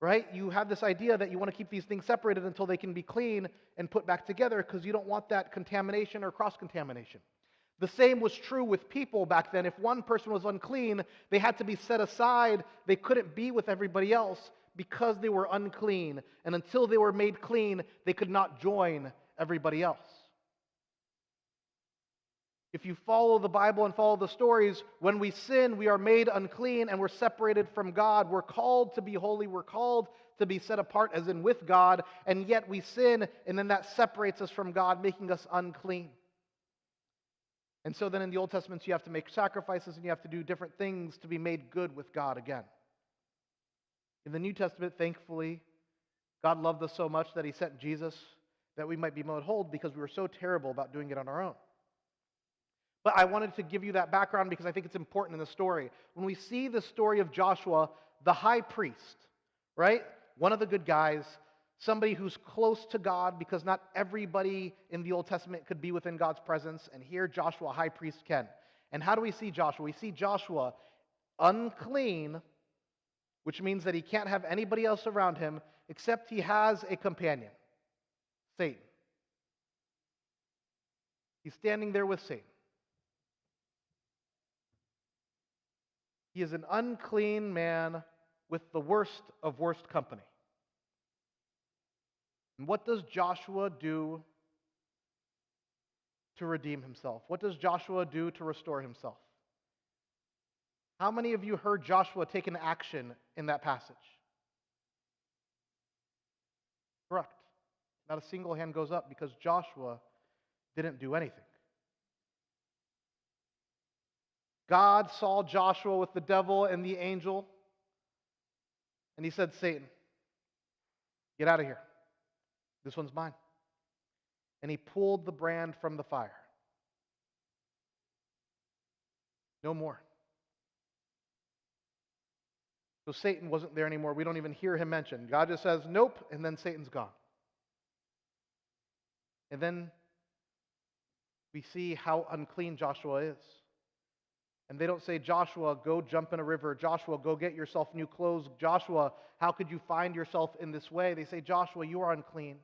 right? You have this idea that you want to keep these things separated until they can be clean and put back together because you don't want that contamination or cross-contamination. The same was true with people back then. If one person was unclean, they had to be set aside. They couldn't be with everybody else because they were unclean. And until they were made clean, they could not join everybody else. If you follow the Bible and follow the stories, when we sin, we are made unclean and we're separated from God. We're called to be holy. We're called to be set apart, as in with God, and yet we sin, and then that separates us from God, making us unclean. And so then in the Old Testament, you have to make sacrifices and you have to do different things to be made good with God again. In the New Testament, thankfully, God loved us so much that He sent Jesus that we might be made whole because we were so terrible about doing it on our own. But I wanted to give you that background because I think it's important in the story. When we see the story of Joshua, the high priest, right? One of the good guys, somebody who's close to God because not everybody in the Old Testament could be within God's presence, and here Joshua, high priest, can. And how do we see Joshua? We see Joshua unclean, which means that he can't have anybody else around him except he has a companion, Satan. He's standing there with Satan. He is an unclean man with the worst of worst company. And what does Joshua do to redeem himself? What does Joshua do to restore himself? How many of you heard Joshua take an action in that passage? Correct. Not a single hand goes up because Joshua didn't do anything. God saw Joshua with the devil and the angel, and He said, Satan, get out of here. This one's mine. And He pulled the brand from the fire. No more. So Satan wasn't there anymore. We don't even hear him mentioned. God just says, nope, and then Satan's gone. And then we see how unclean Joshua is. And they don't say, Joshua, go jump in a river. Joshua, go get yourself new clothes. Joshua, how could you find yourself in this way? They say, Joshua, you are unclean.